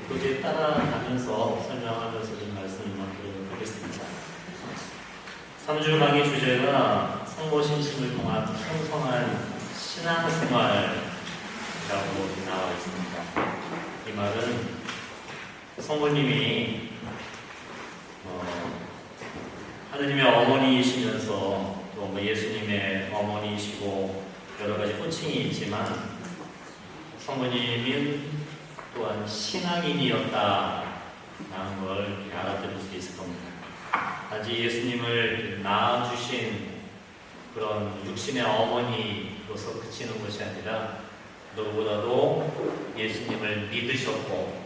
거기에 따라가면서 설명하면서 좀 말씀을 드리도록 하겠습니다. 3주 강의 주제가 성모 신심을 통한 풍성한 신앙생활이라고 나와 있습니다. 이 말은 성모님이 하느님의 어머니이시면서 또 예수님의 어머니이시고 여러 가지 호칭이 있지만 성모님은 또한 신앙인이었다라는 걸 알아들을 수 있을 겁니다. 단지 예수님을 낳아주신 그런 육신의 어머니로서 그치는 것이 아니라 누구보다도 예수님을 믿으셨고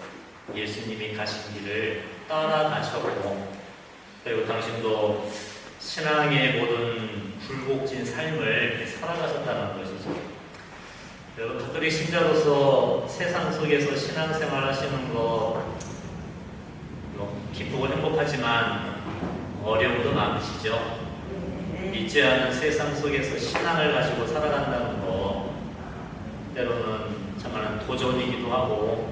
예수님이 가신 길을 따라가셨고 그리고 당신도 신앙의 모든 굴복진 삶을 살아가셨다는 것이죠. 여러분, 가톨릭 신자로서 세상 속에서 신앙생활 하시는 거 기쁘고 행복하지만 어려움도 많으시죠? 믿지 않은 세상 속에서 신앙을 가지고 살아간다는 거 때로는 정말 도전이기도 하고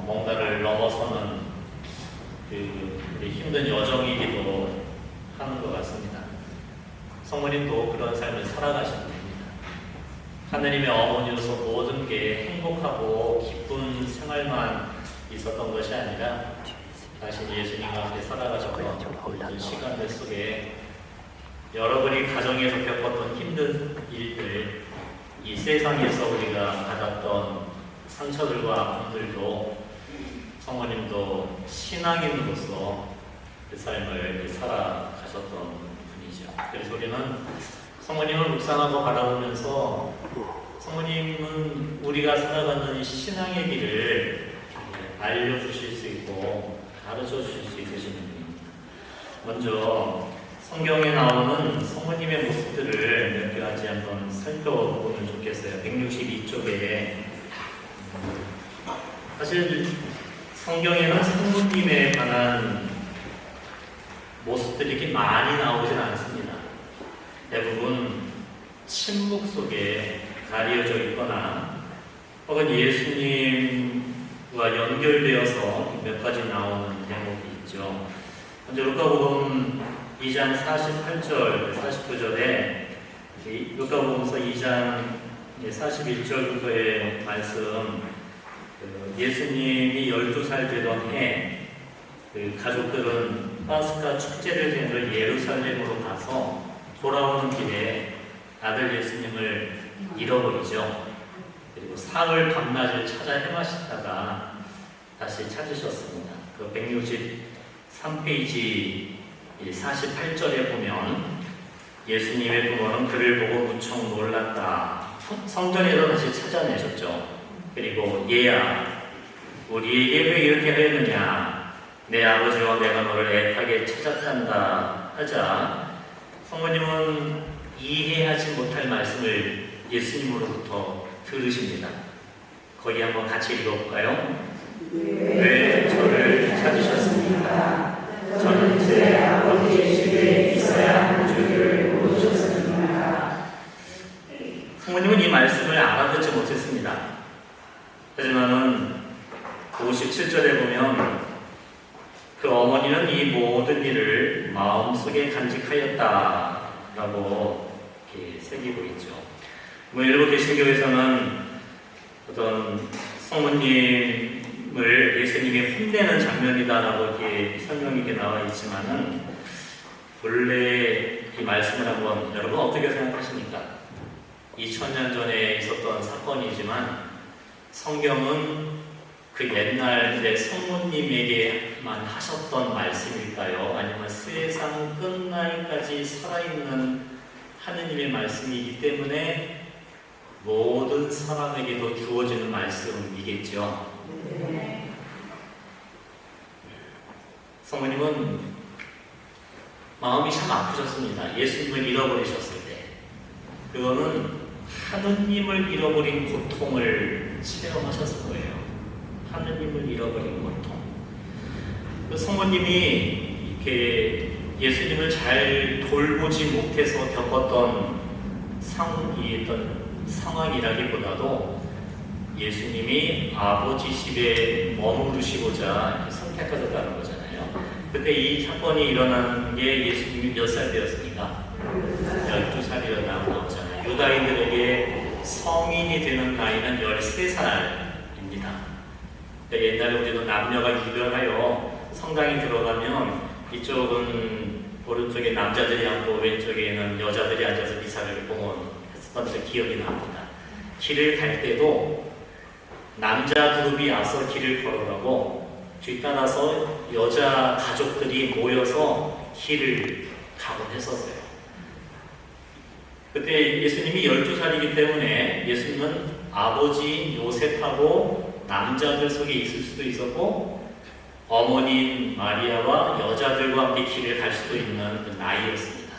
뭔가를 넘어서는 힘든 여정이기도 하는 것 같습니다. 성모님도 그런 삶을 살아가십니다. 하느님의 어머니로서 모든 게 행복하고 기쁜 생활만 있었던 것이 아니라 당신이 예수님과 함께 살아가셨던 모든 시간들 속에 여러분이 가정에서 겪었던 힘든 일들, 이 세상에서 우리가 받았던 상처들과 아픔들도 성모님도 신앙인으로서 그 삶을 살아가셨던 분이죠. 그래서 우리는 성모님을 묵상하고 바라보면서 성모님은 우리가 살아가는 이 신앙의 길을 알려주실 수 있고 가르쳐 주실 수 있으신 분입니다. 먼저 성경에 나오는 성모님의 모습들을 몇 가지 한번 살펴보면 좋겠어요. 162쪽에 사실 성경에는 성모님에 관한 모습들이 이렇게 많이 나오진 않습니다. 대부분 침묵 속에 가려져 있거나 혹은 예수님과 연결되어서 몇 가지 나오는 대목이 있죠. 먼저 루카복음 2장 48절, 49절에 루카복음서 2장 41절부터의 말씀, 예수님이 12살 되던 해 가족들은 파스카 축제를 지내러 예루살렘으로 가서 돌아오는 길에 아들 예수님을 잃어버리죠. 그리고 사흘 밤낮을 찾아 헤마시다가 다시 찾으셨습니다. 그 163페이지 48절에 보면 예수님의 부모는 그를 보고 무척 놀랐다. 성전에서 다시 찾아내셨죠. 그리고 얘야, 우리에게 왜 이렇게 하였느냐? 내 아버지와 내가 너를 애타게 찾았단다 하자 성모님은 이해하지 못할 말씀을 예수님으로부터 들으십니다. 거기 한번 같이 읽어볼까요? 왜 저를 찾으셨습니까? 저는 제 아버지 집에 있어야 할 줄을 모르셨습니까? 성모님은 이 말씀을 알아듣지 못했습니다. 하지만은 57절에 보면 그 어머니는 이 모든 일을 마음속에 간직하였다라고 이렇게 새기고 있죠. 일부 개신교에서는 어떤 성모님을 예수님이 혼내는 장면이다라고 이렇게 설명이 이렇게 나와 있지만은 본래 이 말씀을 한번 여러분 어떻게 생각하십니까? 2000년 전에 있었던 사건이지만 성경은 그 옛날에 성모님에게만 하셨던 말씀일까요? 아니면 세상 끝날까지 살아있는 하느님의 말씀이기 때문에 모든 사람에게도 주어지는 말씀이겠죠. 성모님은 마음이 참 아프셨습니다. 예수님을 잃어버리셨을 때 그거는 하느님을 잃어버린 고통을 체험하셨을 거예요. 하느님을 잃어버린 고통. 그 성모님이 이렇게 예수님을 잘 돌보지 못해서 겪었던 상황이라기보다도 예수님이 아버지 집에 머무르시고자 선택하셨다는 거잖아요. 그때 이 사건이 일어난 게 예수님이 몇 살 되었습니까? 12살이라고 나오잖아요. 유다인들에게 성인이 되는 나이는 13살입니다. 옛날에 우리도 남녀가 이별하여 성당에 들어가면 이쪽은 오른쪽에 남자들이 앉고 왼쪽에는 여자들이 앉아서 미사를 봉헌했었던 기억이 납니다. 길을 갈 때도 남자 그룹이 앞서 길을 걸어가고 뒤따라서 여자 가족들이 모여서 길을 가곤 했었어요. 그때 예수님이 12살이기 때문에 예수님은 아버지인 요셉하고 남자들 속에 있을 수도 있었고 어머니인 마리아와 여자들과 함께 길을 갈 수도 있는 그 나이였습니다.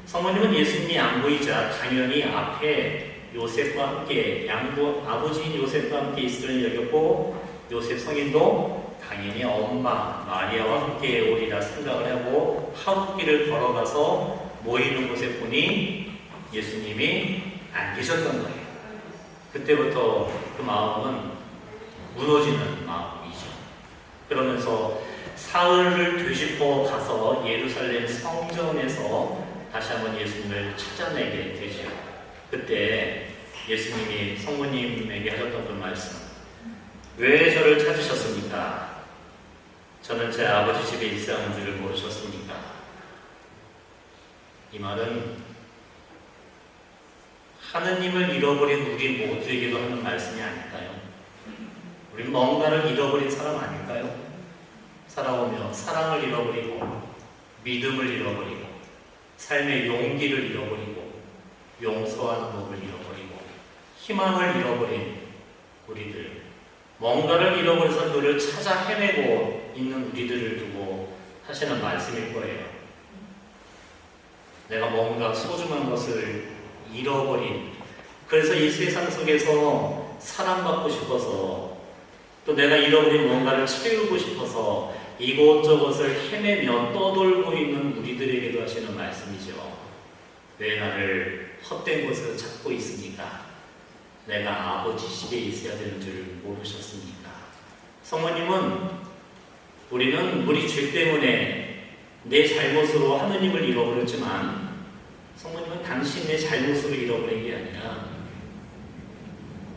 성모님은 예수님이 안 보이자 당연히 앞에 요셉과 함께 아버지인 요셉과 함께 있으려 여겼고 요셉 성인도 당연히 엄마 마리아와 함께 오리라 생각을 하고 하룻길을 걸어가서 모이는 곳에 보니 예수님이 안 계셨던 거예요. 그때부터 그 마음은 무너지는 마음이죠. 그러면서 사흘을 되짚어 가서 예루살렘 성전에서 다시 한번 예수님을 찾아내게 되죠. 그때 예수님이 성모님에게 하셨던 그 말씀, 왜 저를 찾으셨습니까? 저는 제 아버지 집에 있어야 하는 줄을 모르셨습니까? 이 말은 하느님을 잃어버린 우리 모두에게도 하는 말씀이 아닐까요? 우리는 뭔가를 잃어버린 사람 아닐까요? 살아오며 사랑을 잃어버리고 믿음을 잃어버리고 삶의 용기를 잃어버리고 용서하는 법을 잃어버리고 희망을 잃어버린 우리들, 뭔가를 잃어버려서 그를 찾아 헤매고 있는 우리들을 두고 하시는 말씀일 거예요. 내가 뭔가 소중한 것을 잃어버린, 그래서 이 세상 속에서 사랑받고 싶어서 또 내가 잃어버린 뭔가를 채우고 싶어서 이곳저곳을 헤매며 떠돌고 있는 우리들에게도 하시는 말씀이죠. 왜 나를 헛된 곳에서 찾고 있습니까? 내가 아버지 집에 있어야 되는 줄 모르셨습니까? 성모님은 우리 죄 때문에 내 잘못으로 하느님을 잃어버렸지만 성모님은 당신의 잘못으로 잃어버린 게 아니라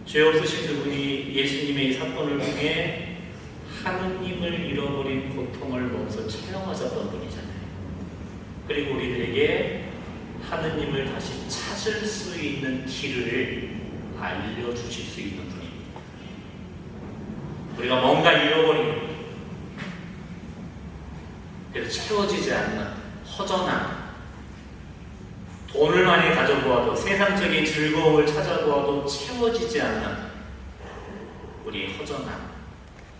죄 없으신 그분이 예수님의 이 사건을 통해 하느님을 잃어버린 고통을 몸소 체험하셨던 분이잖아요. 그리고 우리들에게 하느님을 다시 찾을 수 있는 길을 알려주실 수 있는 분입니다. 우리가 뭔가 잃어버린, 그래서 채워지지 않는 허전함, 돈을 많이 가져보아도 세상적인 즐거움을 찾아보아도 채워지지 않는 우리의 허전함,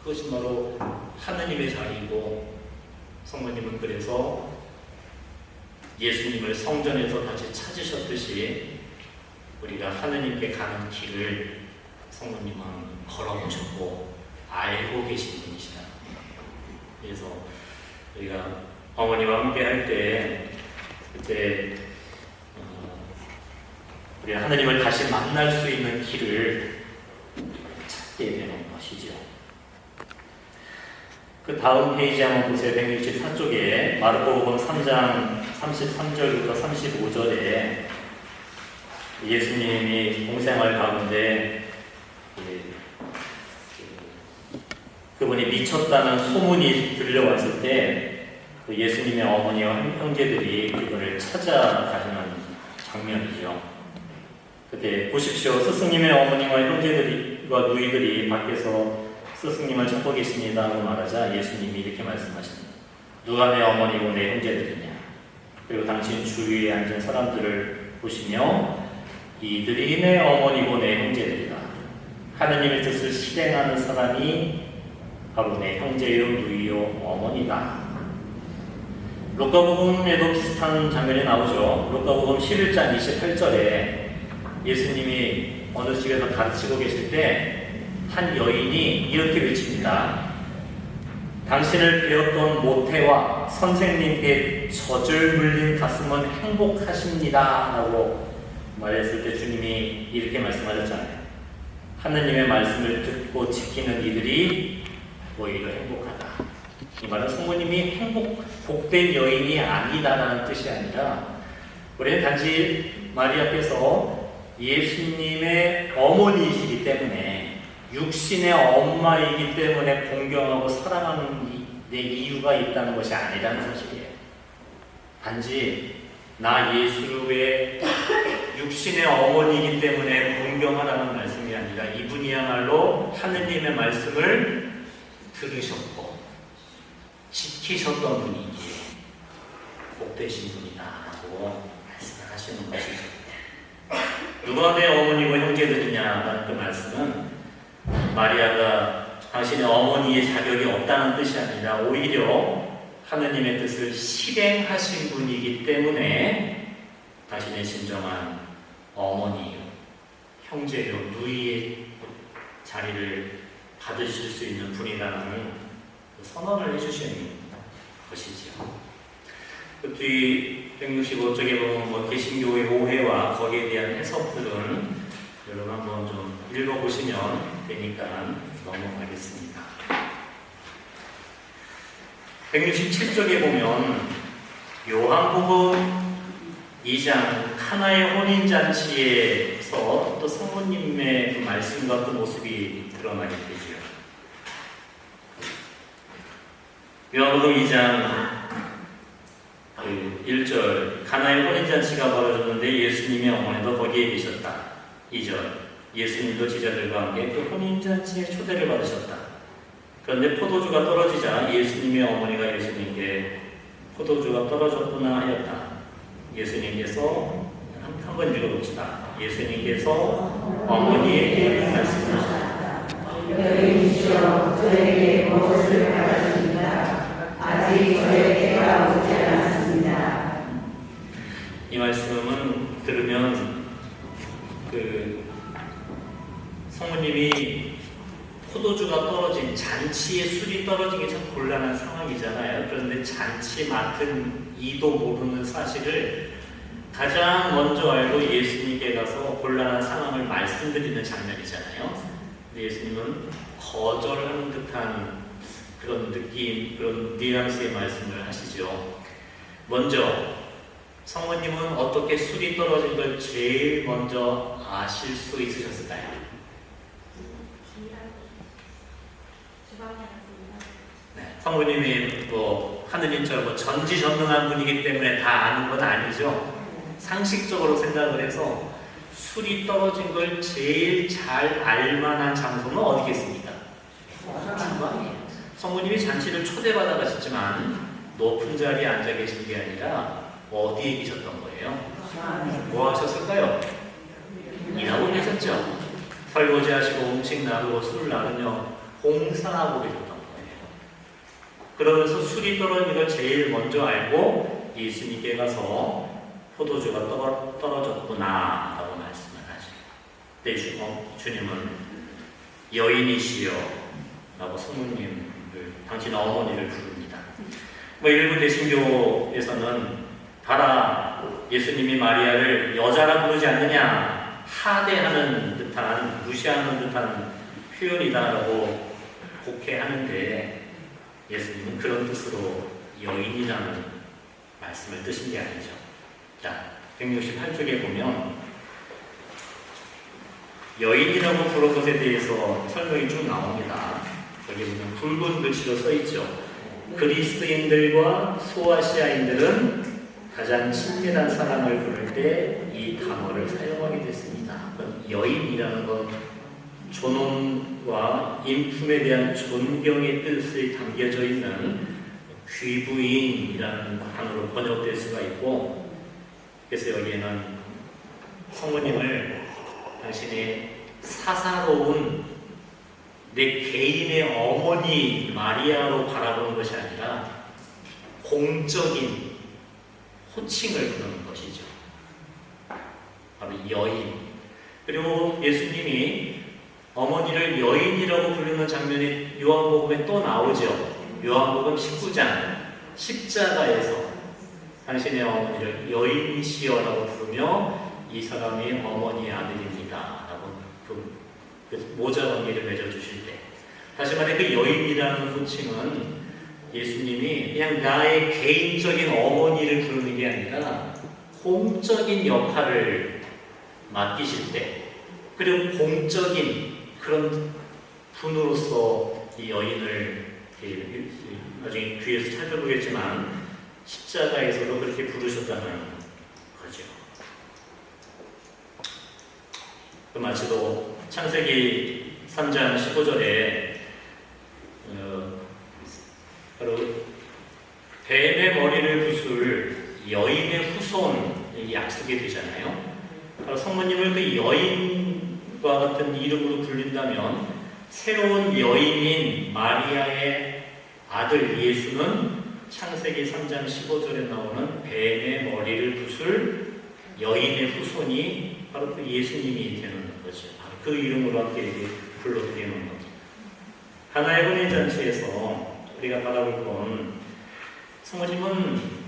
그것이 바로 하느님의 자리이고 성모님은 그래서 예수님을 성전에서 다시 찾으셨듯이 우리가 하느님께 가는 길을 성모님은 걸어보셨고 알고 계신 분이시다. 그래서 우리가 어머니와 함께 할 때 그때 우리 하느님을 다시 만날 수 있는 길을 찾게 되는 것이죠. 그 다음 페이지 한번 보세요. 164쪽에 마르코복음 3장 33절부터 35절에 예수님이 공생활 가운데 그분이 미쳤다는 소문이 들려왔을 때 그 예수님의 어머니와 형제들이 그분을 찾아가시는 장면이죠. 그때 보십시오. 스승님의 어머니와 형제들과 누이들이 밖에서 스승님을 찾고 계십니다 하고 말하자 예수님이 이렇게 말씀하십니다. 누가 내 어머니고 내 형제들이냐? 그리고 당신 주위에 앉은 사람들을 보시며 이들이 내 어머니고 내 형제들이다. 하느님의 뜻을 실행하는 사람이 바로 내 형제요 누이요 어머니다. 루카복음에도 비슷한 장면이 나오죠. 루카복음 11장 28절에 예수님이 어느 집에서 가르치고 계실 때 한 여인이 이렇게 외칩니다. 당신을 배웠던 모태와 선생님께 젖을 물린 가슴은 행복하십니다 라고 말했을 때 주님이 이렇게 말씀하셨잖아요. 하느님의 말씀을 듣고 지키는 이들이 오히려 행복하다. 이 말은 성모님이 복된 여인이 아니다라는 뜻이 아니라 우리는 단지 마리아께서 예수님의 어머니이시기 때문에 육신의 엄마이기 때문에 공경하고 사랑하는 내 이유가 있다는 것이 아니라는 사실이에요. 단지 나 예수의 육신의 어머니이기 때문에 공경하라는 말씀이 아니라 이분이야말로 하느님의 말씀을 들으셨고 지키셨던 분이기에 복되신 분이다라고 말씀을 하시는 것이죠. 누가 내 어머니고 형제들이냐라는 그 말씀은 마리아가 당신의 어머니의 자격이 없다는 뜻이 아니라 오히려 하느님의 뜻을 실행하신 분이기 때문에 당신의 진정한 어머니요, 형제요, 누이의 자리를 받으실 수 있는 분이라는 선언을 해주시는 것이지요. 그 뒤 165쪽에 보면 개신교의 오해와 거기에 대한 해석들은 여러분 한번 좀 읽어보시면 되니까 넘어가겠습니다. 167쪽에 보면 요한복음 2장 카나의 혼인잔치에서 또 성모님의 그 말씀과 그 모습이 드러나게 되죠. 요한복음 2장 1절 가나의 혼인잔치가 벌어졌는데 예수님의 어머니도 거기에 계셨다. 2절 예수님도 제자들과 함께 그 혼인잔치에 초대를 받으셨다. 그런데 포도주가 떨어지자 예수님의 어머니가 예수님께 포도주가 떨어졌구나 하였다. 예수님께서 한번 읽어봅시다. 예수님께서 어머니에게 말씀하셨다. 여인이시여 저에게 무엇을 바라십니까? 아직 저의 때가 오지 않았습니다. 이 말씀은 들으면 성모님이 포도주가 떨어진 잔치에 술이 떨어진 게 참 곤란한 상황이잖아요. 그런데 잔치 맡은 이도 모르는 사실을 가장 먼저 알고 예수님께 가서 곤란한 상황을 말씀드리는 장면이잖아요. 근데 예수님은 거절하는 듯한 그런 느낌, 그런 뉘앙스의 말씀을 하시죠. 먼저 성모님은 어떻게 술이 떨어진 걸 제일 먼저 아실 수 있으셨을까요? 네, 성모님이 하느님처럼 전지전능한 분이기 때문에 다 아는 건 아니죠. 상식적으로 생각을 해서 술이 떨어진 걸 제일 잘 알만한 장소는 어디겠습니까? 주방이에요. 성모님이 잔치를 초대받아 가셨지만 높은 자리에 앉아 계신 게 아니라 어디에 계셨던 거예요? 뭐 하셨을까요? 일하고 계셨죠. 설거지 하시고 음식 나누고 술 나누며 봉사하고 계셨던 거예요. 그러면서 술이 떨어진 걸 제일 먼저 알고 예수님께 가서 포도주가 떨어졌구나 라고 말씀을 하시고, 그때 주님은 여인이시여 라고 성모님을, 당신의 어머니를 부릅니다. 일부 대신교에서는 봐라, 예수님이 마리아를 여자라 부르지 않느냐, 하대하는 듯한, 무시하는 듯한 표현이다라고 곡해하는데, 예수님은 그런 뜻으로 여인이라는 말씀을 뜨신 게 아니죠. 자, 168쪽에 보면 여인이라고 부른 것에 대해서 설명이 쭉 나옵니다. 여기 보면 붉은 글씨로 써있죠. 그리스도인들과 소아시아인들은 가장 친밀한 사랑을 부를 때 이 단어를 사용하게 됐습니다. 여인이라는 건 존엄과 인품에 대한 존경의 뜻이 담겨져 있는 귀부인이라는 단어로 번역될 수가 있고, 그래서 여기에는 성모님을 당신의 사사로운 내 개인의 어머니 마리아로 바라보는 것이 아니라 공적인 호칭을 부르는 것이죠. 바로 여인. 그리고 예수님이 어머니를 여인이라고 부르는 장면이 요한복음에 또 나오죠. 요한복음 19장 십자가에서 당신의 어머니를 여인이시여라고 부르며 이 사람이 어머니의 아들입니다 라고 그 모자 관계를 맺어주실 때, 다시 말해 그 여인이라는 호칭은 예수님이 그냥 나의 개인적인 어머니를 부르는 게 아니라 공적인 역할을 맡기실 때, 그리고 공적인 그런 분으로서 이 여인을 나중에 뒤에서 살펴보겠지만 십자가에서도 그렇게 부르셨다는 거죠. 그 마치도 창세기 3장 15절에 바로 뱀의 머리를 부술 여인의 후손이 약속이 되잖아요. 바로 성모님을 그 여인과 같은 이름으로 불린다면 새로운 여인인 마리아의 아들 예수는 창세기 3장 15절에 나오는 뱀의 머리를 부술 여인의 후손이 바로 그 예수님이 되는 거죠. 바로 그 이름으로 함께 불러드리는 거죠. 가나의 혼인잔치에서 우리가 바라볼 건 성모님은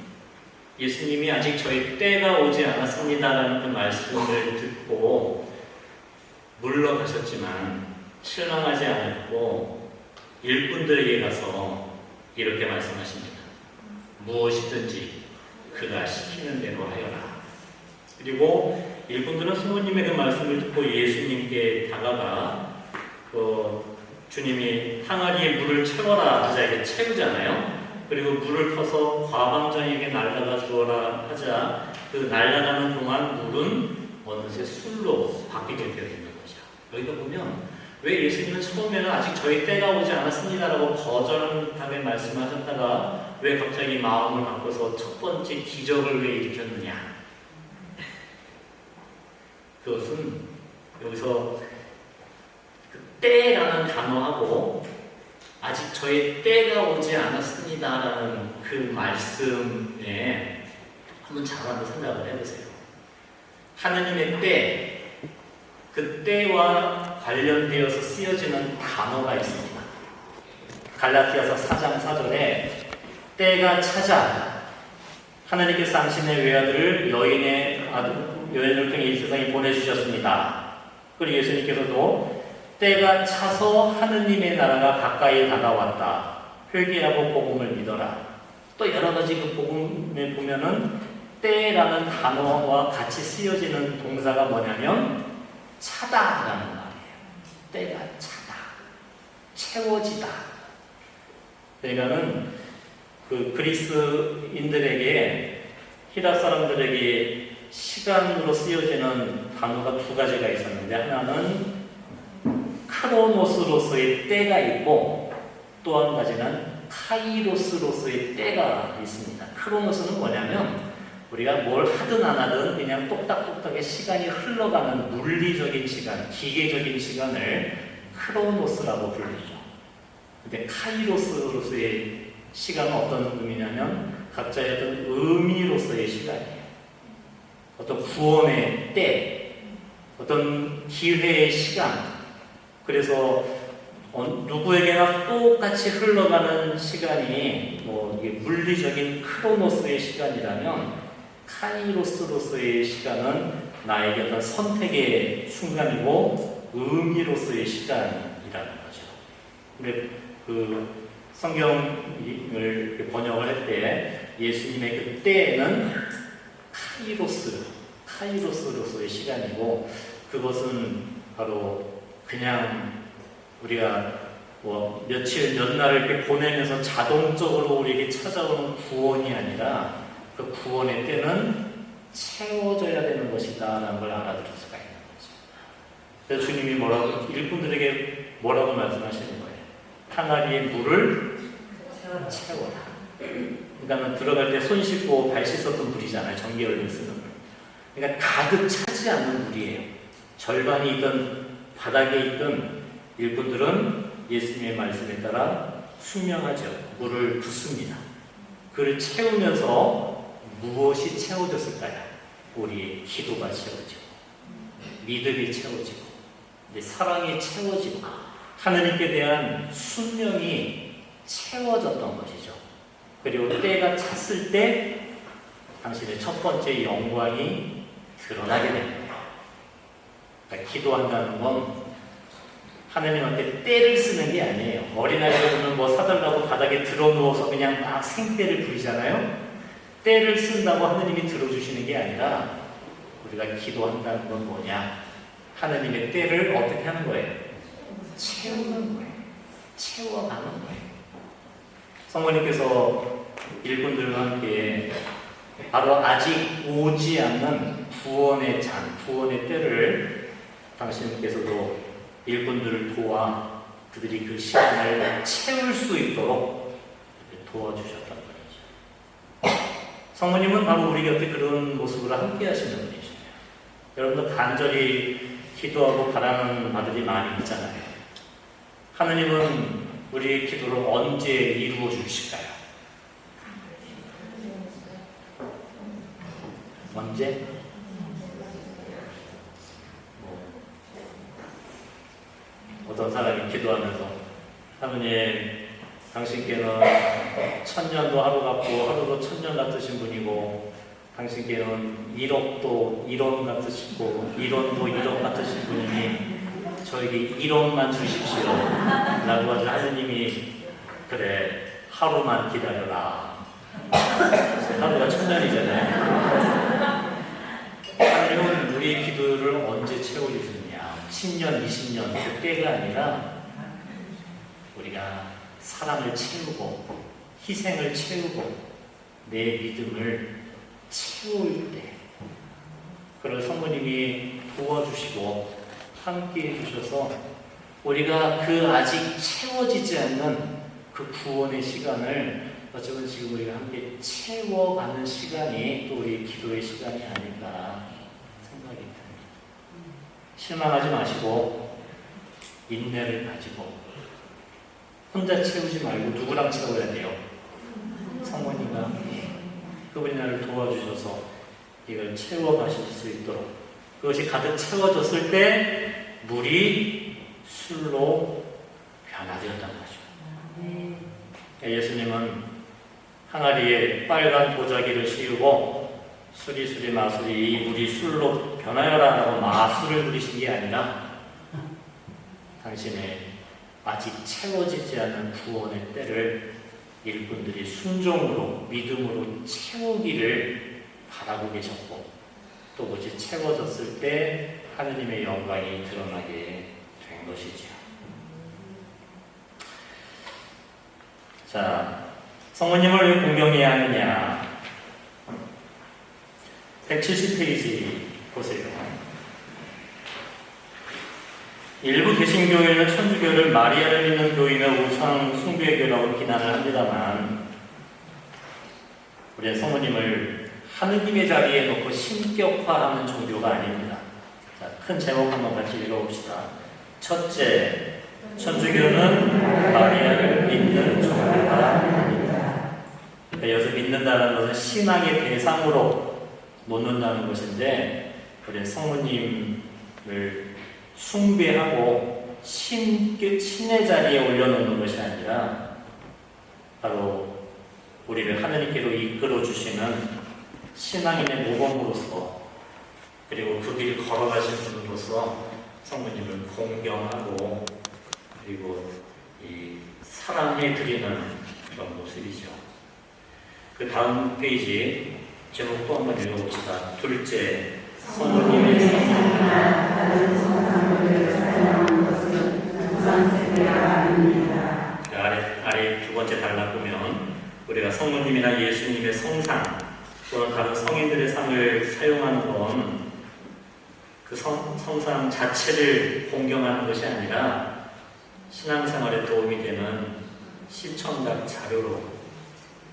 예수님이 아직 저희 때가 오지 않았습니다라는 그 말씀을 듣고 물러가셨지만 실망하지 않았고 일꾼들에게 가서 이렇게 말씀하십니다. 무엇이든지 그가 시키는 대로 하여라. 그리고 일꾼들은 성모님의 그 말씀을 듣고 예수님께 다가가 주님이 항아리에 물을 채워라 하자 이렇게 채우잖아요. 그리고 물을 퍼서 과방장에게 날라가 주어라 하자 그 날아가는 동안 물은 어느새 술로 바뀌게 되어 있는 거죠. 여기가 보면 왜 예수님은 처음에는 아직 저희 때가 오지 않았습니다라고 거절하게 말씀하셨다가 왜 갑자기 마음을 바꿔서 첫 번째 기적을 왜 일으켰느냐? 그것은 여기서 그 때라는 단어하고 아직 저희 때가 오지 않았습니다라는 그 말씀에 한번 생각을 해보세요. 하느님의 때, 그 때와 관련되어서 쓰여지는 단어가 있습니다. 갈라디아서 4장 4절에 때가 차자 하나님께서 당신의 외아들을 여인을 통해 이 세상에 보내주셨습니다. 그리고 예수님께서도 때가 차서 하느님의 나라가 가까이 다가왔다. 회개하고 복음을 믿어라. 또 여러 가지 그 복음에 보면은 때라는 단어와 같이 쓰여지는 동사가 뭐냐면 차다라는 말이에요. 때가 차다. 채워지다. 그러니까는 그 그리스인들에게 히랍 사람들에게 시간으로 쓰여지는 단어가 두 가지가 있었는데 하나는 크로노스로서의 때가 있고 또 한 가지는 카이로스로서의 때가 있습니다. 크로노스는 뭐냐면 우리가 뭘 하든 안 하든 그냥 똑딱똑딱의 시간이 흘러가는 물리적인 시간, 기계적인 시간을 크로노스라고 불리죠. 근데 카이로스로서의 시간은 어떤 의미냐면 각자의 어떤 의미로서의 시간이에요. 어떤 구원의 때, 어떤 기회의 시간. 그래서 누구에게나 똑같이 흘러가는 시간이 이게 물리적인 크로노스의 시간이라면 카이로스로서의 시간은 나에게 어떤 선택의 순간이고 의미로서의 시간이라는 거죠. 근데 그 성경을 번역을 할 때 예수님의 그 때에는 카이로스로서의 시간이고 그것은 바로 그냥 우리가 며칠 몇 날을 이렇게 보내면서 자동적으로 우리에게 찾아오는 구원이 아니라 그 구원의 때는 채워져야 되는 것이다라는 걸 알아들을 수가 있는 거죠. 그래서 주님이 일꾼들에게 뭐라고 말씀하시는 거예요? 항아리에 물을 채워라. 그러니까 들어갈 때 손 씻고 발 씻었던 물이잖아요. 전기열을 쓰는 물. 그러니까 가득 차지 않는 물이에요. 절반이 있던 바닥에 있던 일꾼들은 예수님의 말씀에 따라 순명하죠. 물을 붓습니다. 그를 채우면서 무엇이 채워졌을까요? 우리의 기도가 채워지고 믿음이 채워지고 사랑이 채워지고 하나님께 대한 순명이 채워졌던 것이죠. 그리고 때가 찼을 때 당신의 첫 번째 영광이 드러나게 됩니다. 그러니까 기도한다는 건 하나님한테 때를 쓰는 게 아니에요. 어린아이들은 뭐 사달라고 바닥에 드러누워서 그냥 막 생때를 부리잖아요. 때를 쓴다고 하나님이 들어주시는 게 아니라 우리가 기도한다는 건 뭐냐? 하나님의 때를 어떻게 하는 거예요? 채우는 거예요. 채워가는 거예요. 성모님께서 일꾼들과 함께 바로 아직 오지 않는 구원의 장, 구원의 때를 당신께서도 일꾼들을 도와 그들이 그 시간을 채울 수 있도록 도와주셨단 말이죠. 성모님은 바로 우리 곁에 그런 모습으로 함께 하시는 분이시죠. 여러분도 간절히 기도하고 바라는 바들이 많이 있잖아요. 하느님은 우리의 기도를 언제 이루어 주실까요? 언제? 어떤 사람이 기도하면서 하느님, 당신께는 천년도 하루 같고 하루도 천년 같으신 분이고 당신께는 1억도 1원 같으시고 1원도 1억 같으신 분이니 저에게 1원만 주십시오 라고 하자 하느님이 그래 하루만 기다려라. 하루가 천년이잖아요. 하느님은 우리의 기도를 언제 채워주시느냐, 10년, 20년 그 때가 아니라 우리가 사랑을 채우고 희생을 채우고 내 믿음을 채울 때 그걸 성모님이 도와주시고 함께 해주셔서 우리가 그 아직 채워지지 않는 그 구원의 시간을 어쩌면 지금 우리가 함께 채워가는 시간이 또 우리 기도의 시간이 아닐까 생각이 듭니다. 실망하지 마시고 인내를 가지고 혼자 채우지 말고 누구랑 채워야 돼요? 성모님과 그분이 나를 도와주셔서 이걸 채워가실 수 있도록 그것이 가득 채워졌을 때 물이 술로 변화되었단 말이죠. 예수님은 항아리에 빨간 도자기를 씌우고 수리수리 마수리 이 물이 술로 변하여라 라고 마술을 부리신 게 아니라 당신의 아직 채워지지 않은 구원의 때를 일꾼들이 순종으로 믿음으로 채우기를 바라고 계셨고 또 그것이 채워졌을 때 하느님의 영광이 드러나게 된 것이지요. 자, 성모님을 왜 공경해야 하느냐? 170페이지 보세요. 일부 개신교회는 천주교를 마리아를 믿는 교이며 우상 숭배교라고 비난을 합니다만 우리 성모님을 하느님의 자리에 놓고 신격화하는 종교가 아닙니다. 자, 큰 제목 한번 같이 읽어봅시다. 첫째, 천주교는 마리아를 믿는 종교가 아닙니다. 그러니까 여기서 믿는다는 것은 신앙의 대상으로 놓는다는 것인데 우리 성모님을 숭배하고 신의 자리에 올려놓는 것이 아니라 바로 우리를 하느님께로 이끌어 주시는 신앙인의 모범으로서 그리고 그 길을 걸어가신 분으로서 성모님을 공경하고 그리고 이 사랑해 드리는 그런 모습이죠. 그 다음 페이지 제목 또 한번 읽어봅시다. 둘째, 성모님의 사랑. 아래 두 번째 단락 보면 우리가 성모님이나 예수님의 성상 또는 다른 성인들의 상을 사용하는 건 그 성상 자체를 공경하는 것이 아니라 신앙생활에 도움이 되는 시청각 자료로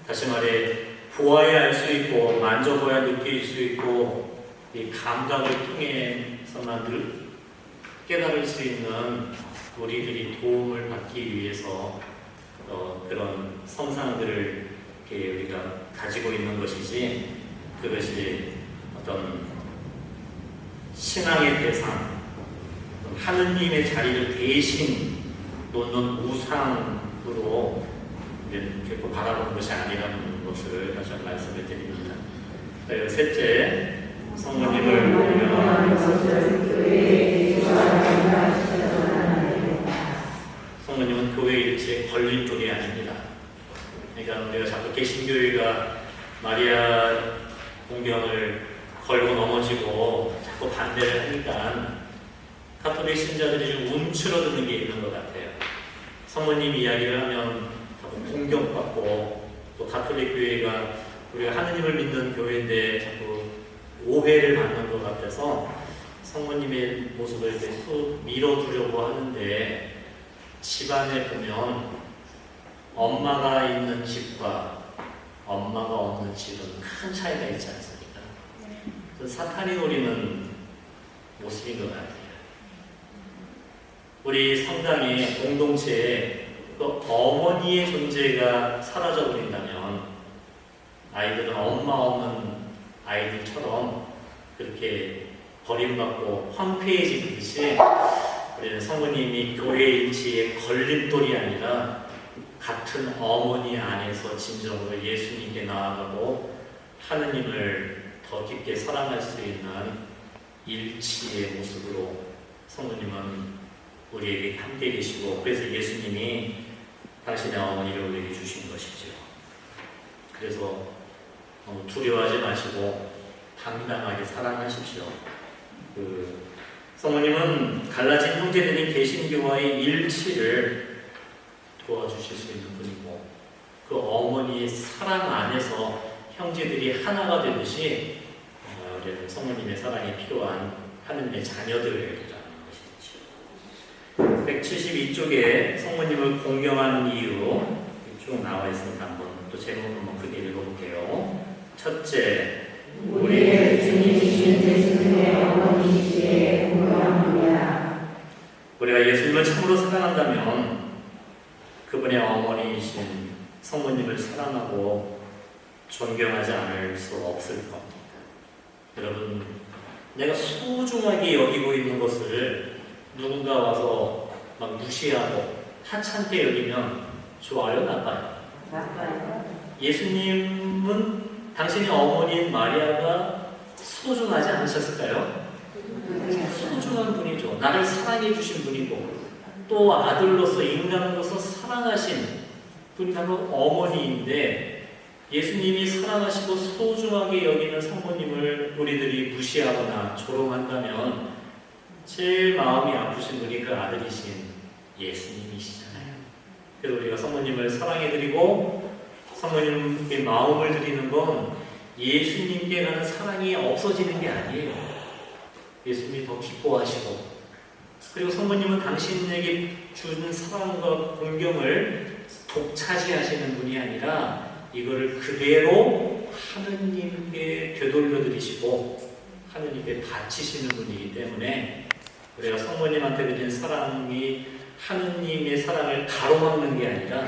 다시 말해 보아야 알 수 있고 만져봐야 느낄 수 있고 이 감각을 통해서만 깨달을 수 있는 우리들이 도움을 받기 위해서 그런 성상들을 이렇게 우리가 가지고 있는 것이지 그것이 어떤 신앙의 대상, 하느님의 자리를 대신 놓는 우상으로 결코 바라보는 것이 아니라는 것을 다시 한번 말씀을 드립니다. 셋째, 성모님을 공경하는 걸림돌이 아닙니다. 그러니까 우리가 자꾸 개신교회가 마리아 공경을 걸고 넘어지고 자꾸 반대를 하니까 가톨릭 신자들이 좀 움츠러드는 게 있는 것 같아요. 성모님 이야기를 하면 자꾸 공격받고, 또 가톨릭 교회가 우리가 하느님을 믿는 교회인데 자꾸 오해를 받는 것 같아서 성모님의 모습을 이렇게 쑥 밀어두려고 하는데, 집안에 보면 엄마가 있는 집과 엄마가 없는 집은 큰 차이가 있지 않습니까? 그 사탄이 노리는 모습인 것 같아요. 우리 성당의 공동체에 그 어머니의 존재가 사라져 버린다면 아이들은 엄마 없는 아이들처럼 그렇게 버림받고 황폐해지듯이 우리는 성모님이 교회 일치의 걸림돌이 아니라 같은 어머니 안에서 진정으로 예수님께 나아가고 하느님을 더 깊게 사랑할 수 있는 일치의 모습으로 성모님은 우리에게 함께 계시고, 그래서 예수님이 당신의 어머니를 우리에게 주신 것이죠. 그래서 두려워하지 마시고 당당하게 사랑하십시오. 성모님은 갈라진 형제들인 개신교와의 일치를 도와주실 수 있는 분이고, 그 어머니의 사랑 안에서 형제들이 하나가 되듯이 우리는 성모님의 사랑이 필요한 하느님의 자녀들이라는 것이죠. 172쪽에 성모님을 공경하는 이유 쭉 나와 있습니다. 한번 또 제목 한번 크게 읽어볼게요. 첫째, 우리의 주님이신 예수님의 어머니시기에 공경합니다. 우리가 예수님을 참으로 사랑한다면 그분의 어머니이신 성모님을 사랑하고 존경하지 않을 수 없을 겁니다. 여러분, 내가 소중하게 여기고 있는 것을 누군가 와서 막 무시하고 하찮게 여기면 좋아요, 나빠요? 나빠요. 예수님은 당신의 어머니인 마리아가 소중하지 않으셨을까요? 소중한 분이죠. 나를 사랑해 주신 분이고, 또 아들로서 인간으로서 사랑하신 분이 바로 어머니인데, 예수님이 사랑하시고 소중하게 여기는 성모님을 우리들이 무시하거나 조롱한다면 제일 마음이 아프신 분이 그 아들이신 예수님이시잖아요. 그래서 우리가 성모님을 사랑해드리고 성모님께 마음을 드리는 건 예수님께 가는 사랑이 없어지는 게 아니에요. 예수님이 더 기뻐하시고, 그리고 성모님은 당신에게 준 사랑과 공경을 독차지하시는 분이 아니라 이거를 그대로 하느님께 되돌려 드리시고 하느님께 바치시는 분이기 때문에 우리가 성모님한테 드린 사랑이 하느님의 사랑을 가로막는 게 아니라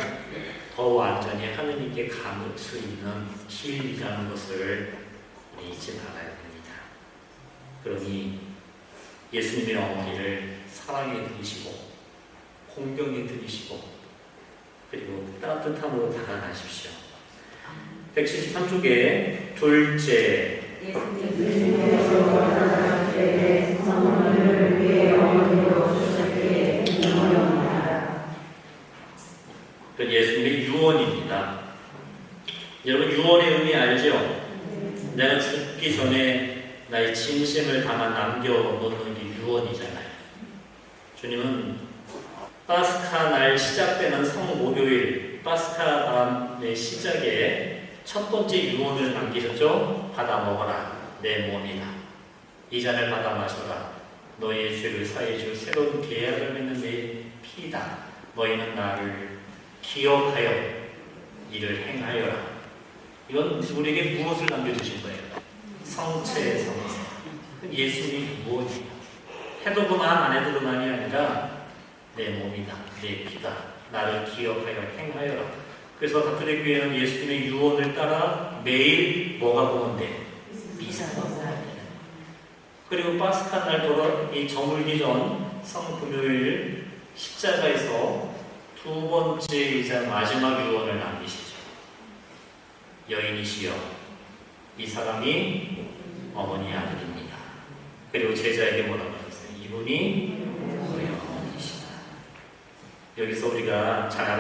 더 완전히 하느님께 감을 수 있는 길이라는 것을 잊지 말아야 됩니다. 그러니 예수님의 어머니를 사랑해 드리시고 공경해 드리시고 그리고 따뜻함으로 다가가십시오. 173쪽에 둘째, 예수님께서 원하시되 성모님을 위해 어머니로 주셨기에 공경합니다. 예수님의 유언입니다. 여러분, 유언의 의미 알죠? 내가 죽기 전에 나의 진심을 담아 남겨놓는 게 유언이잖아요. 주님은 파스카 날 시작되는 성목요일, 파스카의 시작에 첫 번째 유언을 남기셨죠? 받아 먹어라, 내 몸이다. 이 잔을 받아 마셔라, 너희의 죄를 사해 줄 새로운 계약을 맺는 내 피다. 너희는 나를 기억하여 이를 행하여라. 이건 우리에게 무엇을 남겨주신 거예요? 성체의 성체. 예수님이 무엇이에요? 해도 그만 안 해도 그만이 아니라 내 몸이다, 내 피다. 나를 기억하여 행하여라. 그래서 가톨릭 교회는 예수님의 유언을 따라 매일 뭐가 보는데? 미사가. 그리고 파스카 날 이 저물기 전 성금요일 십자가에서 두 번째이자 마지막 유언을 남기시죠. 여인이시여, 이 사람이 어머니 아들입니다. 그리고 제자에게 뭐라고 하셨어요? 이분이 너의 어머니시다. 여기서 우리가 잘